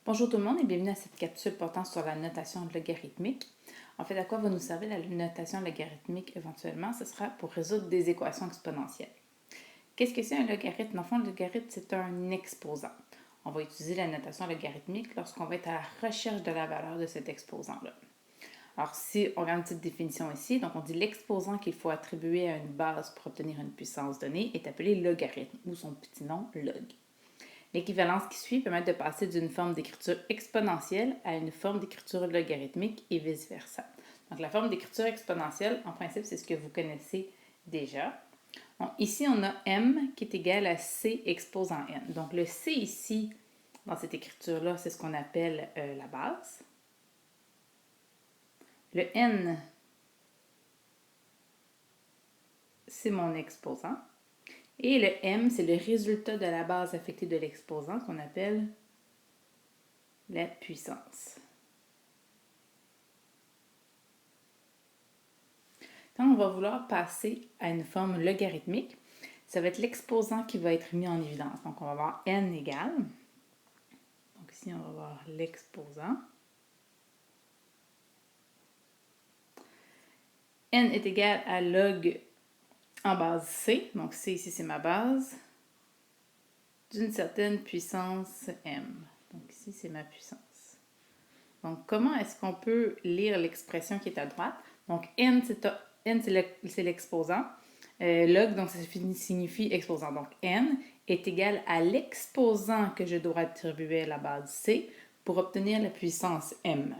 Bonjour tout le monde et bienvenue à cette capsule portant sur la notation logarithmique. En fait, à quoi va nous servir la notation logarithmique éventuellement? Ce sera pour résoudre des équations exponentielles. Qu'est-ce que c'est un logarithme? Dans le fond, le logarithme, c'est un exposant. On va utiliser la notation logarithmique lorsqu'on va être à la recherche de la valeur de cet exposant-là. Alors, si on regarde une petite définition ici, donc on dit l'exposant qu'il faut attribuer à une base pour obtenir une puissance donnée est appelé logarithme, ou son petit nom log. L'équivalence qui suit permet de passer d'une forme d'écriture exponentielle à une forme d'écriture logarithmique et vice-versa. Donc, la forme d'écriture exponentielle, en principe, c'est ce que vous connaissez déjà. Donc, ici, on a m qui est égal à c exposant n. Donc, le c ici, dans cette écriture-là, c'est ce qu'on appelle la base. Le n, c'est mon exposant. Et le m, c'est le résultat de la base affectée de l'exposant qu'on appelle la puissance. Quand on va vouloir passer à une forme logarithmique, ça va être l'exposant qui va être mis en évidence. Donc, on va avoir n égale. Donc, ici, on va avoir l'exposant. N est égal à log en base c. Donc, c ici, c'est ma base. D'une certaine puissance m. Donc, ici, c'est ma puissance. Donc, comment est-ce qu'on peut lire l'expression qui est à droite? Donc, n, c'est l'exposant. Log, donc ça signifie exposant. Donc, n est égal à l'exposant que je dois attribuer à la base c pour obtenir la puissance m.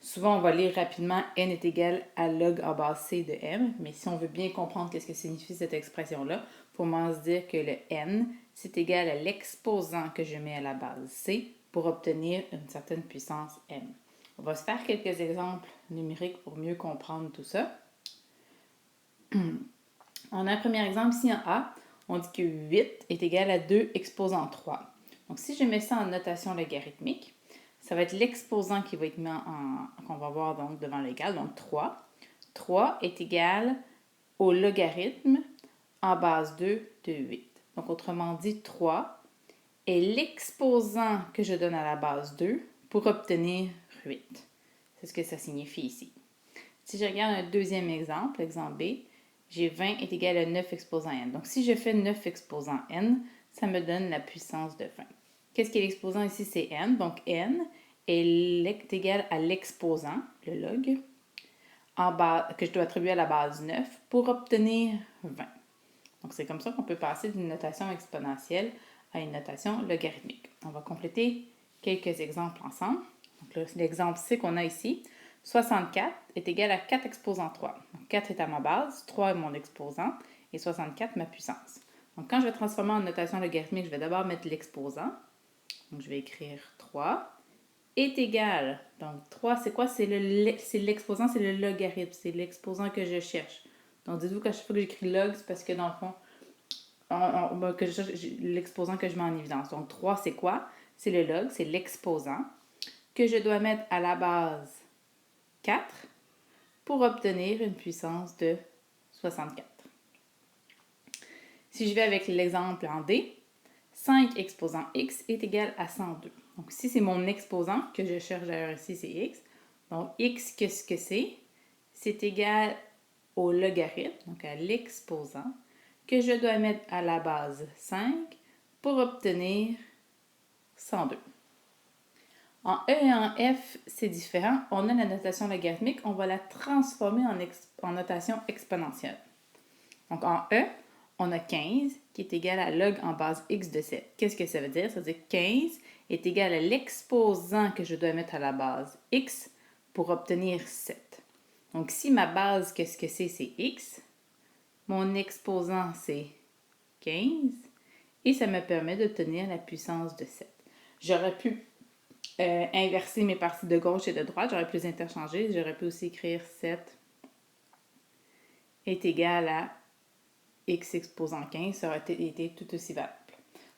Souvent, on va lire rapidement n est égal à log en base c de m, mais si on veut bien comprendre qu'est-ce que signifie cette expression-là, il faut vraiment se dire que le n, c'est égal à l'exposant que je mets à la base c pour obtenir une certaine puissance m. On va se faire quelques exemples numériques pour mieux comprendre tout ça. On a un premier exemple ici en A. On dit que 8 est égal à 2 exposant 3. Donc, si je mets ça en notation logarithmique, ça va être l'exposant qui va être mis qu'on va voir donc devant l'égal, donc 3. 3 est égal au logarithme en base 2 de 8. Donc, autrement dit, 3 est l'exposant que je donne à la base 2 pour obtenir 8. C'est ce que ça signifie ici. Si je regarde un deuxième exemple, exemple B, j'ai 20 est égal à 9 exposant n. Donc, si je fais 9 exposant n, ça me donne la puissance de 20. Qu'est-ce qui est l'exposant ici? C'est n. Donc, n est égal à l'exposant, le log, que je dois attribuer à la base 9 pour obtenir 20. Donc, c'est comme ça qu'on peut passer d'une notation exponentielle à une notation logarithmique. On va compléter quelques exemples ensemble. Donc, l'exemple C qu'on a ici, 64 est égal à 4 exposant 3. Donc, 4 est à ma base, 3 est mon exposant et 64 ma puissance. Donc, quand je vais transformer en notation logarithmique, je vais d'abord mettre l'exposant. Donc, je vais écrire 3 est égal. Donc, 3, c'est quoi? C'est l'exposant, c'est le logarithme. C'est l'exposant que je cherche. Donc, dites-vous qu'à chaque fois que j'écris log, c'est parce que dans le fond, que je cherche l'exposant que je mets en évidence. Donc, 3, c'est quoi? C'est le log, c'est l'exposant que je dois mettre à la base 4 pour obtenir une puissance de 64. Si je vais avec l'exemple en D, 5 exposant x est égal à 102. Donc, ici, c'est mon exposant que je cherche d'ailleurs ici, c'est x. Donc, x, qu'est-ce que c'est? C'est égal au logarithme, donc à l'exposant, que je dois mettre à la base 5 pour obtenir 102. En E et en F, c'est différent. On a la notation logarithmique, on va la transformer en notation exponentielle. Donc, en E, on a 15 qui est égal à log en base x de 7. Qu'est-ce que ça veut dire? Ça veut dire que 15 est égal à l'exposant que je dois mettre à la base x pour obtenir 7. Donc, si ma base, qu'est-ce que c'est? C'est x. Mon exposant, c'est 15. Et ça me permet d'obtenir la puissance de 7. J'aurais pu inverser mes parties de gauche et de droite. J'aurais pu les interchanger. J'aurais pu aussi écrire 7 est égal à x exposant 15, ça aurait été tout aussi valable.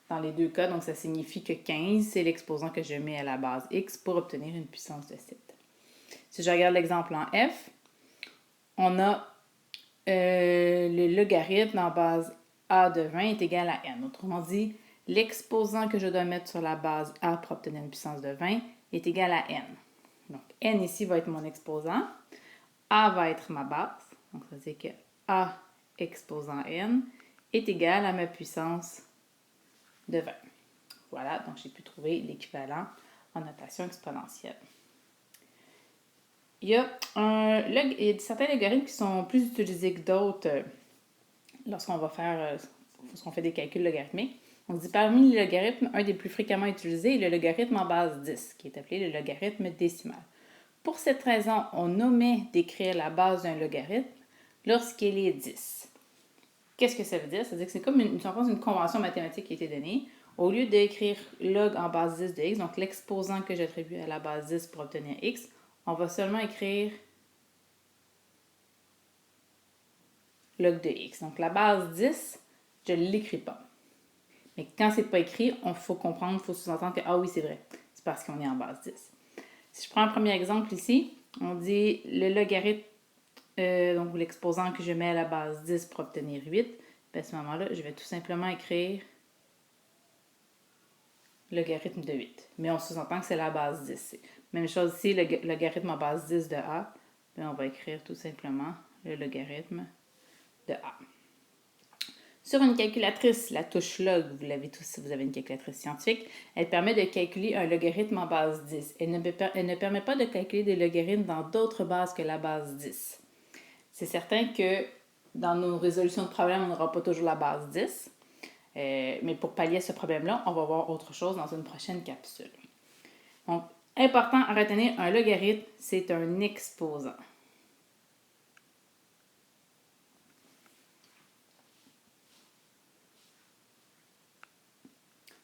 Dans les deux cas, donc ça signifie que 15, c'est l'exposant que je mets à la base x pour obtenir une puissance de 7. Si je regarde l'exemple en F, on a le logarithme en base a de 20 est égal à n. Autrement dit, l'exposant que je dois mettre sur la base A pour obtenir une puissance de 20 est égal à n. Donc, n ici va être mon exposant. A va être ma base. Donc, ça veut dire que A exposant n est égal à ma puissance de 20. Voilà, donc j'ai pu trouver l'équivalent en notation exponentielle. Il y a certains logarithmes qui sont plus utilisés que d'autres lorsqu'on fait des calculs logarithmiques. On dit parmi les logarithmes, un des plus fréquemment utilisés est le logarithme en base 10, qui est appelé le logarithme décimal. Pour cette raison, on omet d'écrire la base d'un logarithme lorsqu'il est 10. Qu'est-ce que ça veut dire? Ça veut dire que c'est comme une convention mathématique qui a été donnée. Au lieu d'écrire log en base 10 de x, donc l'exposant que j'attribue à la base 10 pour obtenir x, on va seulement écrire log de x. Donc la base 10, je ne l'écris pas. Mais quand c'est pas écrit, il faut comprendre, il faut sous-entendre que, ah oui, c'est vrai, c'est parce qu'on est en base 10. Si je prends un premier exemple ici, on dit le logarithme, donc l'exposant que je mets à la base 10 pour obtenir 8, bien à ce moment-là, je vais tout simplement écrire logarithme de 8. Mais on sous-entend que c'est la base 10. Même chose ici, le logarithme en base 10 de A, bien on va écrire tout simplement le logarithme de A. Sur une calculatrice, la touche log, vous l'avez tous si vous avez une calculatrice scientifique, elle permet de calculer un logarithme en base 10. Elle ne permet pas de calculer des logarithmes dans d'autres bases que la base 10. C'est certain que dans nos résolutions de problèmes, on n'aura pas toujours la base 10. Mais pour pallier à ce problème-là, on va voir autre chose dans une prochaine capsule. Donc, important à retenir, un logarithme, c'est un exposant.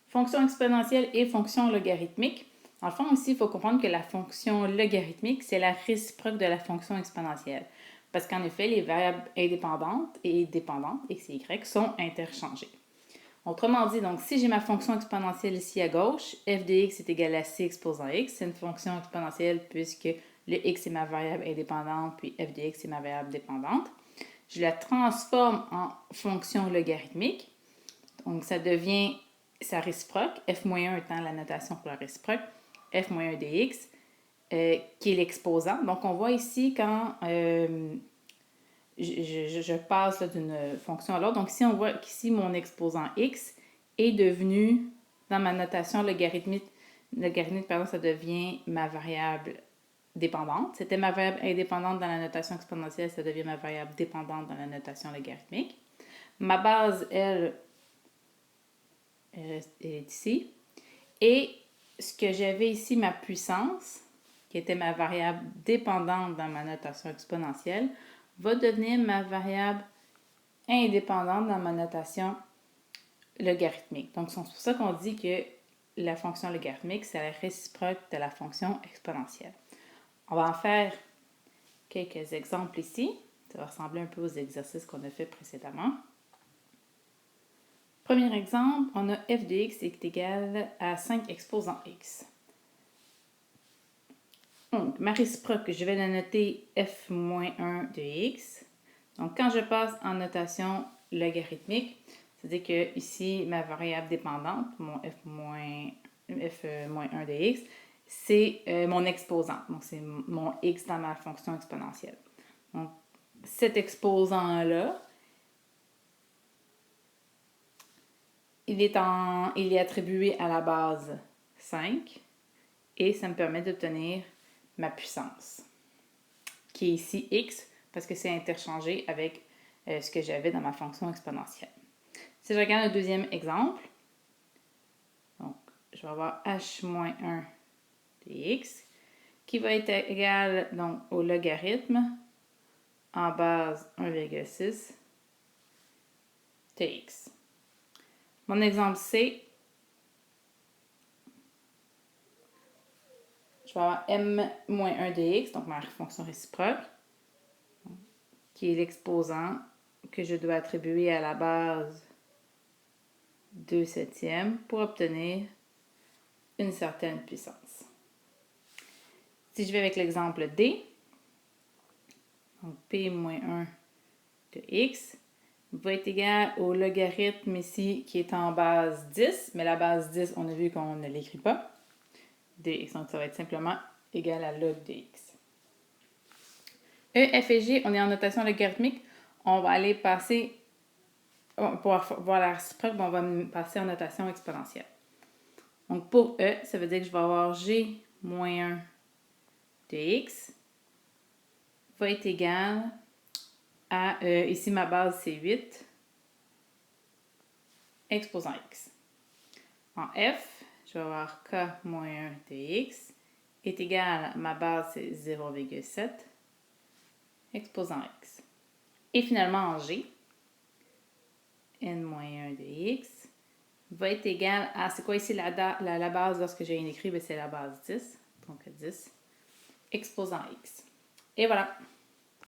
Fonction exponentielle et fonction logarithmique. Dans le fond, ici, il faut comprendre que la fonction logarithmique, c'est la réciproque de la fonction exponentielle. Parce qu'en effet, les variables indépendantes et dépendantes, x et y, sont interchangées. Autrement dit, donc, si j'ai ma fonction exponentielle ici à gauche, f de x est égal à c exposant x, c'est une fonction exponentielle puisque le x est ma variable indépendante, puis f de x est ma variable dépendante. Je la transforme en fonction logarithmique. Donc, ça devient sa réciproque, f-1 étant la notation pour la réciproque, f-1 dx, qui est l'exposant. Donc, on voit ici quand je passe d'une fonction à l'autre. Donc, ici, on voit qu'ici, mon exposant x est devenu, dans ma notation logarithmique, ça devient ma variable dépendante. C'était ma variable indépendante dans la notation exponentielle, ça devient ma variable dépendante dans la notation logarithmique. Ma base, elle, est ici. Et ce que j'avais ici, ma puissance, qui était ma variable dépendante dans ma notation exponentielle, va devenir ma variable indépendante dans ma notation logarithmique. Donc, c'est pour ça qu'on dit que la fonction logarithmique, c'est la réciproque de la fonction exponentielle. On va en faire quelques exemples ici. Ça va ressembler un peu aux exercices qu'on a fait précédemment. Premier exemple, on a f de x est égal à 5 exposant x. Donc, ma réciproque, je vais la noter f-1 de x. Donc, quand je passe en notation logarithmique, c'est-à-dire que ici, ma variable dépendante, mon f-1 de x, c'est mon exposant. Donc, c'est mon x dans ma fonction exponentielle. Donc, cet exposant-là, il est attribué à la base 5 et ça me permet d'obtenir ma puissance, qui est ici x, parce que c'est interchangé avec ce que j'avais dans ma fonction exponentielle. Si je regarde le deuxième exemple, donc, je vais avoir h-1 de x, qui va être égal donc, au logarithme en base 1,6 de x. Mon exemple C, je vais avoir m-1 de x, donc ma fonction réciproque, qui est l'exposant que je dois attribuer à la base 2/7 pour obtenir une certaine puissance. Si je vais avec l'exemple D, donc P-1 de x, va être égal au logarithme ici qui est en base 10, mais la base 10, on a vu qu'on ne l'écrit pas, de x. Donc, ça va être simplement égal à log de x. E, F et G, on est en notation logarithmique. On va aller passer, pour voir la réciproque, on va passer en notation exponentielle. Donc, pour E, ça veut dire que je vais avoir G moins 1 de x va être égal à, ici ma base c'est 8, exposant x. En F, je vais avoir k moins 1 de x est égal à ma base c'est 0,7, exposant x. Et finalement en G, n moins 1 de x va être égal à, c'est quoi ici la base lorsque j'ai écrit, c'est la base 10, donc 10, exposant x. Et voilà.